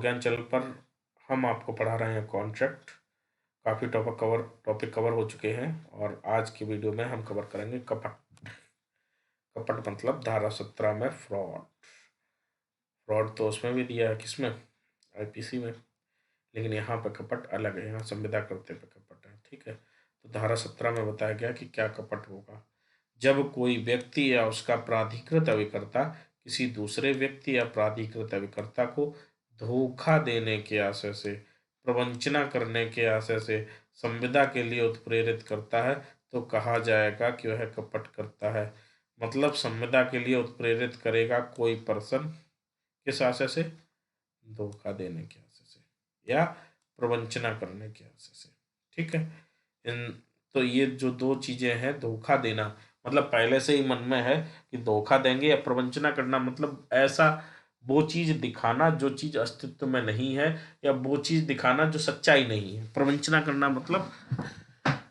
ज्ञान चैनल पर हम आपको पढ़ा रहे हैं कॉन्ट्रैक्ट। काफ़ी टॉपिक कवर हो चुके हैं और आज की वीडियो में हम कवर करेंगे कपट। कपट मतलब धारा 17 में फ्रॉड तो उसमें भी दिया है, किसमें, आईपीसी में, लेकिन यहाँ पर कपट अलग है, यहाँ संविदा करते पे कपट है। ठीक है, तो धारा 17 में बताया गया कि क्या कपट होगा। जब कोई व्यक्ति या उसका प्राधिकृत अभिकर्ता किसी दूसरे व्यक्ति या प्राधिकृत अभिकर्ता को धोखा देने के आशय से, प्रवंचना करने के आशय से संविदा के लिए उत्प्रेरित करता है तो कहा जाएगा कि वह कपट करता है। मतलब संविदा के लिए उत्प्रेरित करेगा कोई पर्सन, किस आशय से, धोखा देने के आशय से या प्रवंचना करने के आशय से। ठीक है, तो ये जो दो चीजें हैं, धोखा देना मतलब पहले से ही मन में है कि धोखा देंगे, या प्रवंचना करना मतलब ऐसा वो चीज दिखाना जो चीज अस्तित्व में नहीं है, या वो चीज दिखाना जो सच्चाई नहीं है। प्रवंचना करना मतलब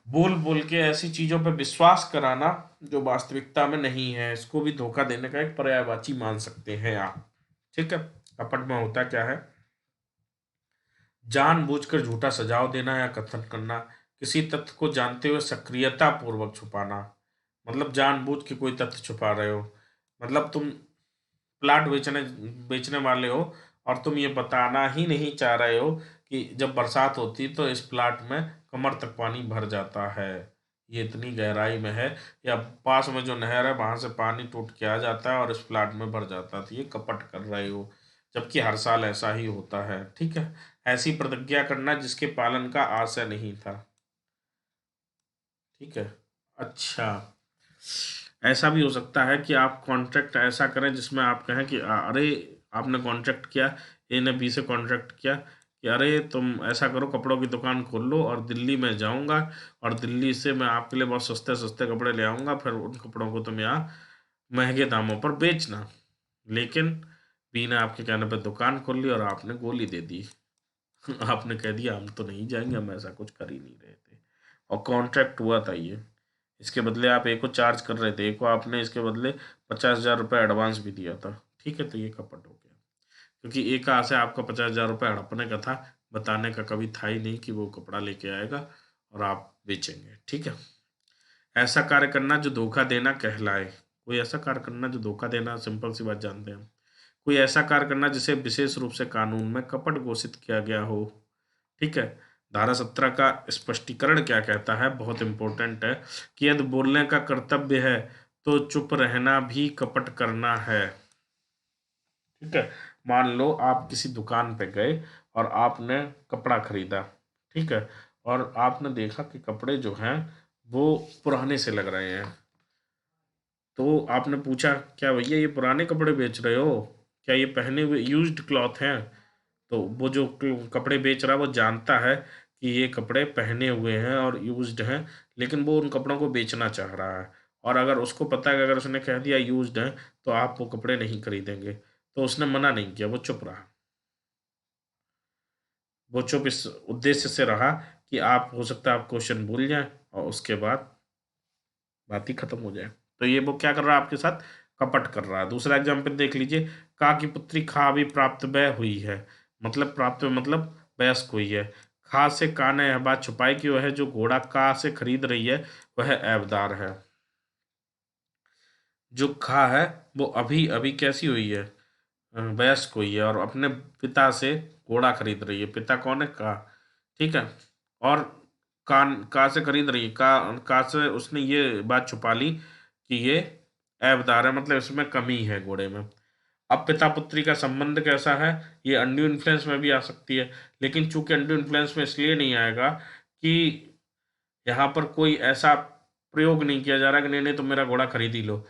बोल बोल के ऐसी चीजों पर विश्वास कराना जो वास्तविकता में नहीं है, इसको भी धोखा देने का एक पर्यायवाची मान सकते हैं आप। ठीक है, कपट में होता क्या है, जानबूझकर झूठा सुझाव देना या कथन करना, किसी तथ्य को जानते हुए सक्रियता पूर्वक छुपाना। मतलब जानबूझ के कोई तथ्य छुपा रहे हो, मतलब तुम प्लाट बेचने वाले हो और तुम ये बताना ही नहीं चाह रहे हो कि जब बरसात होती तो इस प्लाट में कमर तक पानी भर जाता है, ये इतनी गहराई में है, या पास में जो नहर है वहां से पानी टूट के आ जाता है और इस प्लाट में भर जाता है, तो ये कपट कर रहे हो, जबकि हर साल ऐसा ही होता है। ठीक है, ऐसी प्रतिज्ञा करना जिसके पालन का आशय नहीं था। ठीक है, अच्छा, ऐसा भी हो सकता है कि आप कॉन्ट्रैक्ट ऐसा करें जिसमें आप कहें कि अरे आपने कॉन्ट्रैक्ट किया, ए ने बी से कॉन्ट्रैक्ट किया कि अरे तुम ऐसा करो, कपड़ों की दुकान खोल लो और दिल्ली में जाऊंगा और दिल्ली से मैं आपके लिए बहुत सस्ते सस्ते कपड़े ले आऊँगा, फिर उन कपड़ों को तुम यहाँ महंगे दामों पर बेचना। लेकिन बी ने आपके कहने पर दुकान खोल ली और आपने गोली दे दी। आपने कह दिया हम तो नहीं जाएंगे, हम ऐसा कुछ कर ही नहीं रहे थे, और कॉन्ट्रैक्ट हुआ था ये। इसके बदले आप एक को चार्ज कर रहे थे, एक को आपने इसके बदले 50,000 रुपये एडवांस भी दिया था। ठीक है, तो ये कपट हो गया, क्योंकि एक का आशय आपका 50,000 रुपये हड़पने का था, बताने का कभी था ही नहीं कि वो कपड़ा लेके आएगा और आप बेचेंगे। ठीक है, ऐसा कार्य करना जो धोखा देना कहलाए। कोई ऐसा कार्य करना जो धोखा देना, सिंपल सी बात जानते हैं। कोई ऐसा कार्य करना जिसे विशेष रूप से कानून में कपट घोषित किया गया हो। ठीक है, धारा 17 का स्पष्टीकरण क्या कहता है, बहुत इंपॉर्टेंट है, कि यदि बोलने का कर्तव्य है तो चुप रहना भी कपट करना है। ठीक है, मान लो आप किसी दुकान पे गए और आपने कपड़ा खरीदा। ठीक है, और आपने देखा कि कपड़े जो हैं वो पुराने से लग रहे हैं, तो आपने पूछा क्या भैया ये पुराने कपड़े बेच रहे हो, क्या ये पहने हुए यूज्ड क्लॉथ हैं। तो वो जो कपड़े बेच रहा है वो जानता है कि ये कपड़े पहने हुए हैं और यूज्ड हैं, लेकिन वो उन कपड़ों को बेचना चाह रहा है, और अगर उसको पता है कि अगर उसने कह दिया यूज्ड हैं तो आप वो कपड़े नहीं खरीदेंगे, तो उसने मना नहीं किया, वो चुप रहा। वो चुप इस उद्देश्य से रहा कि आप, हो सकता है आप क्वेश्चन भूल जाएं और उसके बाद बात ही खत्म हो जाए। तो ये वो क्या कर रहा है आपके साथ, कपट कर रहा है। दूसरा एग्जाम्पल देख लीजिए, का की पुत्री खा भी प्राप्त व्यय हुई है। मतलब प्राप्त मतलब वयस्क हुई है। खा से का ने यह बात छुपाई कि वह जो घोड़ा का से खरीद रही है वह ऐबदार है। जो खा है वो अभी अभी कैसी हुई है, वयस्क हुई है और अपने पिता से घोड़ा खरीद रही है। पिता कौन है, का। ठीक है, और का से खरीद रही है, का से उसने ये बात छुपा ली कि ये ऐबदार है, मतलब इसमें कमी है घोड़े में। अब पिता पुत्री का संबंध कैसा है, ये अनड्यू इन्फ्लुएंस में भी आ सकती है, लेकिन चूंकि अनड्यू इन्फ्लुएंस में इसलिए नहीं आएगा कि यहाँ पर कोई ऐसा प्रयोग नहीं किया जा रहा कि नहीं नहीं तुम मेरा घोड़ा खरीद ही लो।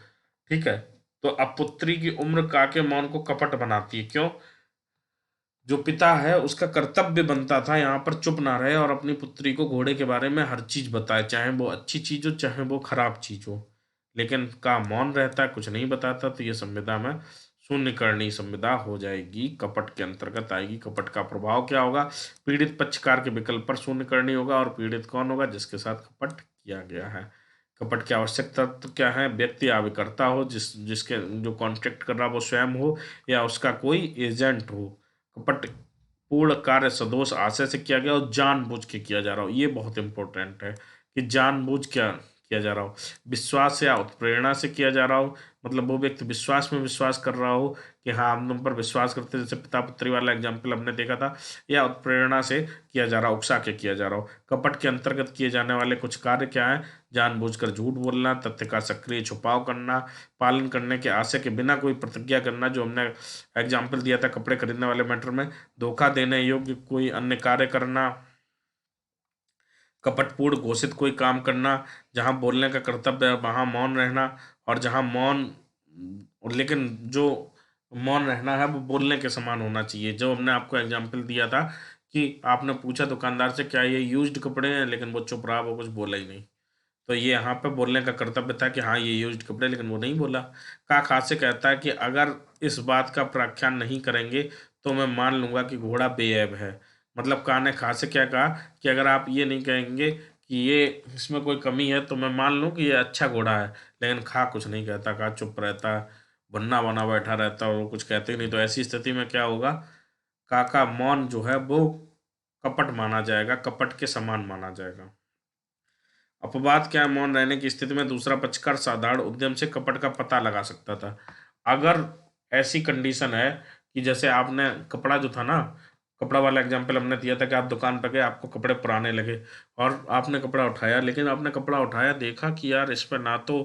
ठीक है, तो अब पुत्री की उम्र का के मौन को कपट बनाती है। क्यों, जो पिता है उसका कर्तव्य बनता था यहाँ पर चुप ना रहे और अपनी पुत्री को घोड़े के बारे में हर चीज बताए, चाहे वो अच्छी चीज हो चाहे वो खराब चीज हो, लेकिन का मौन रहता है, कुछ नहीं बताता, तो ये संविदा में शून्यकर्णी संविदा हो जाएगी, कपट के अंतर्गत आएगी। कपट का प्रभाव क्या होगा, पीड़ित पक्षकार के विकल्प पर शून्यकर्णी होगा, और पीड़ित कौन होगा, जिसके साथ कपट किया गया है। कपट के आवश्यक तत्व क्या है, व्यक्ति आविकर्ता हो, जिसके जो कॉन्ट्रैक्ट कर रहा वो स्वयं हो या उसका कोई एजेंट हो। कपट पूर्ण कार्य सदोष आशय से किया गया और जानबूझ के किया जा रहा हो, ये बहुत इंपॉर्टेंट है कि जानबूझ क्या किया जा रहा हो। विश्वास या उत्प्रेरणा से किया जा रहा हो, मतलब वो व्यक्ति विश्वास में विश्वास कर रहा हो कि हाँ हम तुम पर विश्वास करते हैं, जैसे पिता पुत्री वाला एग्जाम्पल हमने देखा था, या उत्प्रेरणा से किया जा रहा हो, उकसा के किया जा रहा हो। कपट के अंतर्गत किए जाने वाले कुछ कार्य क्या है? जानबूझकर झूठ बोलना, तथ्य का सक्रिय छुपाव करना, पालन करने के आशय के बिना कोई प्रतिज्ञा करना, जो हमने एग्जाम्पल दिया था कपड़े खरीदने वाले मैटर में, धोखा देने योग्य कोई अन्य कार्य करना, कपटपूर्ण घोषित कोई काम करना, जहां बोलने का कर्तव्य है वहां मौन रहना, और जहां मौन, लेकिन जो मौन रहना है वो बोलने के समान होना चाहिए। जो हमने आपको एग्जाम्पल दिया था कि आपने पूछा दुकानदार से क्या ये यूज्ड कपड़े हैं, लेकिन वो चुप रहा, वो कुछ बोला ही नहीं। तो ये यहाँ पे बोलने का कर्तव्य था कि हाँ ये यूज्ड कपड़े, लेकिन वो नहीं बोला। का खास से कहता है कि अगर इस बात का प्रख्यान नहीं करेंगे तो मैं मान लूंगा कि घोड़ा बेऐब है। मतलब का ने खास से क्या कहा कि अगर आप ये नहीं कहेंगे कि ये इसमें कोई कमी है तो मैं मान लूँ कि ये अच्छा घोड़ा है, लेकिन खा कुछ नहीं कहता, का चुप रहता है, बन्ना बना बैठा रहता है और वो कुछ कहते ही नहीं। तो ऐसी स्थिति में क्या होगा? का मौन जो है वो कपट माना जाएगा, कपट के समान माना जाएगा। अपवाद क्या है? मौन रहने की स्थिति में दूसरा पक्षकार साधारण उद्यम से कपट का पता लगा सकता था। अगर ऐसी कंडीशन है कि जैसे आपने कपड़ा जो था ना, कपड़ा वाला एग्जाम्पल हमने दिया था कि आप दुकान पर गए, आपको कपड़े पुराने लगे और आपने कपड़ा उठाया, लेकिन आपने कपड़ा उठाया देखा कि यार इस पर ना तो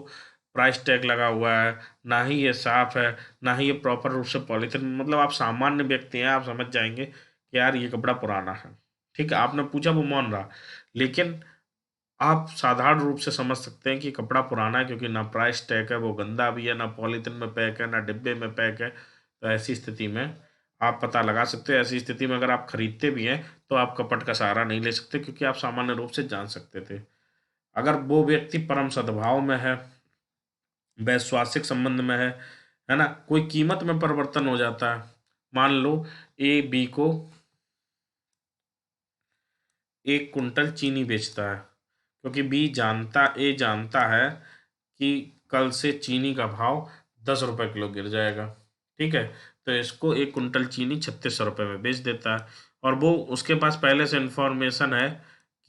प्राइस टैग लगा हुआ है, ना ही ये साफ है, ना ही ये प्रॉपर रूप से पॉलिथीन, मतलब आप सामान्य व्यक्ति हैं, आप समझ जाएंगे कि यार ये कपड़ा पुराना है। ठीक है, आपने पूछा, वो मौन रहा, लेकिन आप साधारण रूप से समझ सकते हैं कि कपड़ा पुराना है, क्योंकि ना प्राइस टैग है, वो गंदा भी है, ना पॉलीथिन में पैक है, ना डिब्बे में पैक है। तो ऐसी स्थिति में आप पता लगा सकते हैं। ऐसी स्थिति में अगर आप खरीदते भी हैं तो आप कपट का सहारा नहीं ले सकते, क्योंकि आप सामान्य रूप से जान सकते थे। अगर वो व्यक्ति परम सद्भाव में है, वैश्वासिक संबंध में है ना, कोई कीमत में परिवर्तन हो जाता है। मान लो ए बी को 1 कुंटल चीनी बेचता है, क्योंकि ए जानता है कि कल से चीनी का भाव 10 रुपये किलो गिर जाएगा। ठीक है, तो इसको 1 कुंटल चीनी 3600 रुपये में बेच देता है, और वो उसके पास पहले से इन्फॉर्मेशन है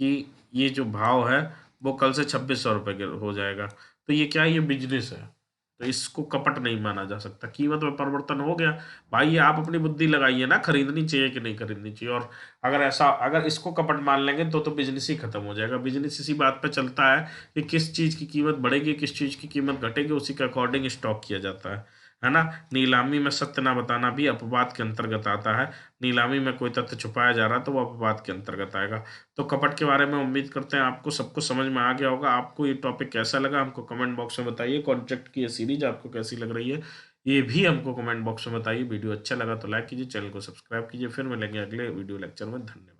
कि ये जो भाव है वो कल से 2600 रुपये हो जाएगा। तो ये क्या है? ये बिजनेस है, तो इसको कपट नहीं माना जा सकता। कीमत में परिवर्तन हो गया, भाई ये आप अपनी बुद्धि लगाइए ना, खरीदनी चाहिए कि नहीं खरीदनी चाहिए। और अगर इसको कपट मान लेंगे तो बिजनेस ही खत्म हो जाएगा। बिजनेस इसी बात पे चलता है कि किस चीज़ की कीमत बढ़ेगी, किस चीज़ की कीमत घटेगी, उसी के अकॉर्डिंग स्टॉक किया जाता है ना। नीलामी में सत्य ना बताना भी अपवाद के अंतर्गत आता है। नीलामी में कोई तथ्य छुपाया जा रहा है तो वो अपवाद के अंतर्गत आएगा। तो कपट के बारे में उम्मीद करते हैं आपको सब कुछ समझ में आ गया होगा। आपको ये टॉपिक कैसा लगा हमको कमेंट बॉक्स में बताइए। कॉन्ट्रैक्ट की ये सीरीज आपको कैसी लग रही है ये भी हमको कमेंट बॉक्स में बताइए। वीडियो अच्छा लगा तो लाइक कीजिए, चैनल को सब्सक्राइब कीजिए। फिर मिलेंगे अगले वीडियो लेक्चर में। धन्यवाद।